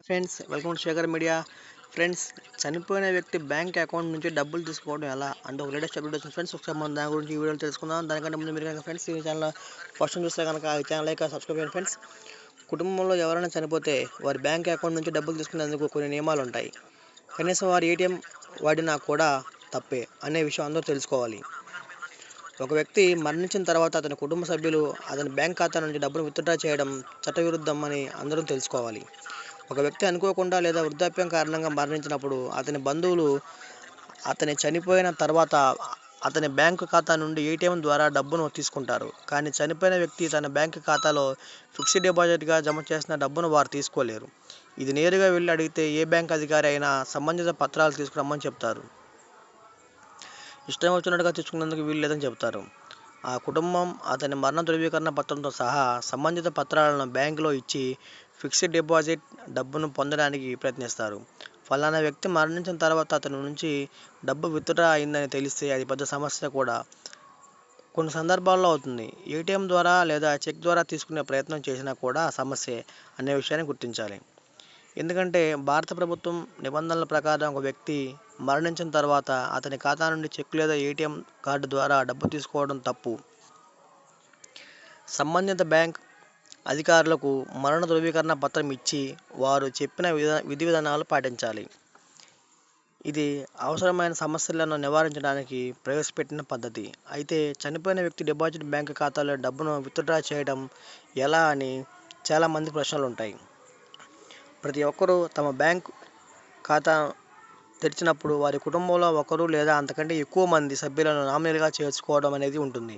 Friends, welcome to Shekhar media. Friends, చనిపోయిన వ్యక్తి bank account నుంచి డబ్బులు తీసుకోవడం ఎలా అంటే ఒక లేటెస్ట్ అప్డేట్ వచ్చింది ఫ్రెండ్స్. ఒకసారి మనం దాని గురించి ఈ వీడియోలో తెలుసుకుందాం. దానికంటే ముందు మీరు కనుక ఫ్రెండ్స్ ఈ ఛానల్ ఫస్ట్ టైం చూస్తే కనుక ఈ ఛానల్ లైక్ సబ్స్క్రైబ్ చేయండి ఫ్రెండ్స్. కుటుంబంలో ఎవరైనా చనిపోతే వారి బ్యాంక్ అకౌంట్ నుంచి డబ్బులు తీసుకునేందుకు కొన్ని నియమాలు ఉంటాయి. కనీసం వారి ఏటీఎం వాడినా కూడా తప్పే అనే విషయం అందరూ తెలుసుకోవాలి. ఒక వ్యక్తి మరణించిన తర్వాత అతని కుటుంబ సభ్యులు అతని బ్యాంక్ ఖాతా నుంచి డబ్బును విత్డ్రా చేయడం చట్టవిరుద్ధం అని అందరూ తెలుసుకోవాలి. ఒక వ్యక్తి అనుకోకుండా లేదా వృద్ధాప్యం కారణంగా మరణించినప్పుడు అతని బంధువులు అతని చనిపోయిన తర్వాత అతని బ్యాంకు ఖాతా నుండి ఏటీఎం ద్వారా డబ్బును తీసుకుంటారు. కానీ చనిపోయిన వ్యక్తి తన బ్యాంకు ఖాతాలో ఫిక్స్డ్ డిపాజిట్గా జమ చేసిన డబ్బును వారు తీసుకోలేరు. ఇది నేరుగా వెళ్ళి అడిగితే ఏ బ్యాంక్ అధికారి అయినా సంబంధిత పత్రాలు తీసుకురమ్మని చెప్తారు. ఇష్టం వచ్చినట్టుగా తీసుకునేందుకు వీలు లేదని చెబుతారు. ఆ కుటుంబం అతని మరణ ధృవీకరణ పత్రంతో సహా సంబంధిత పత్రాలను బ్యాంకులో ఇచ్చి ఫిక్స్డ్ డిపాజిట్ డబ్బును పొందడానికి ప్రయత్నిస్తారు. ఫలానా వ్యక్తి మరణించిన తర్వాత అతని నుంచి డబ్బు విత్డ్రా అయిందని తెలిస్తే అది పెద్ద సమస్య కూడా కొన్ని సందర్భాల్లో అవుతుంది. ఏటీఎం ద్వారా లేదా చెక్ ద్వారా తీసుకునే ప్రయత్నం చేసినా కూడా సమస్యే అనే విషయాన్ని గుర్తించాలి. ఎందుకంటే భారత ప్రభుత్వం నిబంధనల ప్రకారం ఒక వ్యక్తి మరణించిన తర్వాత అతని ఖాతా నుండి చెక్ లేదా ఏటీఎం కార్డు ద్వారా డబ్బు తీసుకోవడం తప్పు. సంబంధిత బ్యాంక్ అధికారులకు మరణ ధృవీకరణ పత్రం ఇచ్చి వారు చెప్పిన విధి విధానాలు పాటించాలి. ఇది అవసరమైన సమస్యలను నివారించడానికి ప్రవేశపెట్టిన పద్ధతి. అయితే చనిపోయిన వ్యక్తి డిపాజిట్ బ్యాంక్ ఖాతాలో డబ్బును విత్డ్రా చేయడం ఎలా అని చాలామంది ప్రశ్నలు ఉంటాయి. ప్రతి ఒక్కరూ తమ బ్యాంక్ ఖాతా తెరిచినప్పుడు వారి కుటుంబంలో ఒకరు లేదా అంతకంటే ఎక్కువ మంది సభ్యులను నామినీలుగా చేర్చుకోవడం అనేది ఉంటుంది.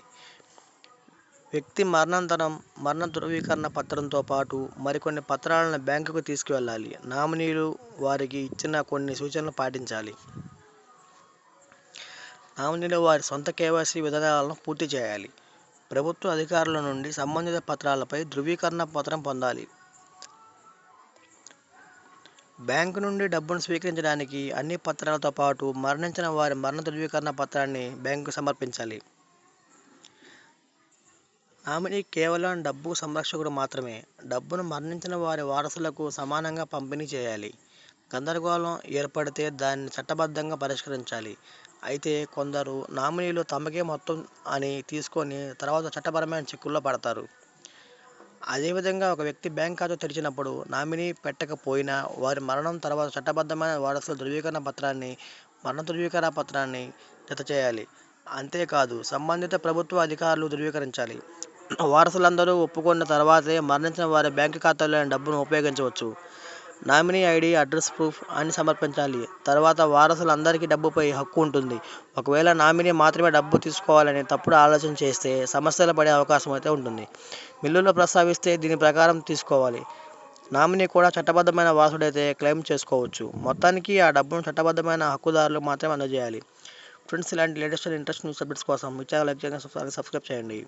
వ్యక్తి మరణానంతరం మరణ ధృవీకరణ పత్రంతో పాటు మరికొన్ని పత్రాలను బ్యాంకుకు తీసుకువెళ్ళాలి. నామినీలు వారికి ఇచ్చిన కొన్ని సూచనలు పాటించాలి. నామినీలు వారి సొంత కేవైసీ విధానాలను పూర్తి చేయాలి. ప్రభుత్వ అధికారుల నుండి సంబంధిత పత్రాలపై ధృవీకరణ పత్రం పొందాలి. బ్యాంకు నుండి డబ్బును స్వీకరించడానికి అన్ని పత్రాలతో పాటు మరణించిన వారి మరణ ధృవీకరణ పత్రాన్ని బ్యాంకుకు సమర్పించాలి. నామినీ కేవలం డబ్బు సంరక్షకుడు మాత్రమే. డబ్బును మరణించిన వారి వారసులకు సమానంగా పంపిణీ చేయాలి. గందరగోళం ఏర్పడితే దాన్ని చట్టబద్ధంగా పరిష్కరించాలి. అయితే కొందరు నామినీలు తమకే మొత్తం అని తీసుకొని తర్వాత చట్టపరమైన చిక్కుల్లో పడతారు. అదేవిధంగా ఒక వ్యక్తి బ్యాంక్ ఖాతా తెరిచినప్పుడు నామినీ పెట్టకపోయినా వారి మరణం తర్వాత చట్టబద్ధమైన వారసుల మరణ ధృవీకరణ పత్రాన్ని జతచేయాలి. అంతేకాదు సంబంధిత ప్రభుత్వ అధికారులు ధృవీకరించాలి. వారసులందరూ ఒప్పుకున్న తర్వాతే మరణించిన వారి బ్యాంకు ఖాతాలోని డబ్బును ఉపయోగించవచ్చు. నామినీ ఐడి, అడ్రస్ ప్రూఫ్ అన్ని సమర్పించాలి. తర్వాత వారసులందరికీ డబ్బుపై హక్కు ఉంటుంది. ఒకవేళ నామినీ మాత్రమే డబ్బు తీసుకోవాలని తప్పుడు ఆలోచన చేస్తే సమస్యలు పడే అవకాశం అయితే ఉంటుంది. బిల్లులో ప్రస్తావిస్తే దీని ప్రకారం తీసుకోవాలి. నామినీ కూడా చట్టబద్ధమైన వారసుడైతే క్లెయిమ్ చేసుకోవచ్చు. మొత్తానికి ఆ డబ్బును చట్టబద్ధమైన హక్కుదారులకు మాత్రమే అందజేయాలి. ఫ్రెండ్స్, ఇలాంటి లేటెస్ట్ ఇంట్రెస్ట్ న్యూస్ అప్డేట్స్ కోసం ఈ ఛానల్ లైక్ చేయండి, సబ్స్క్రైబ్ చేయండి.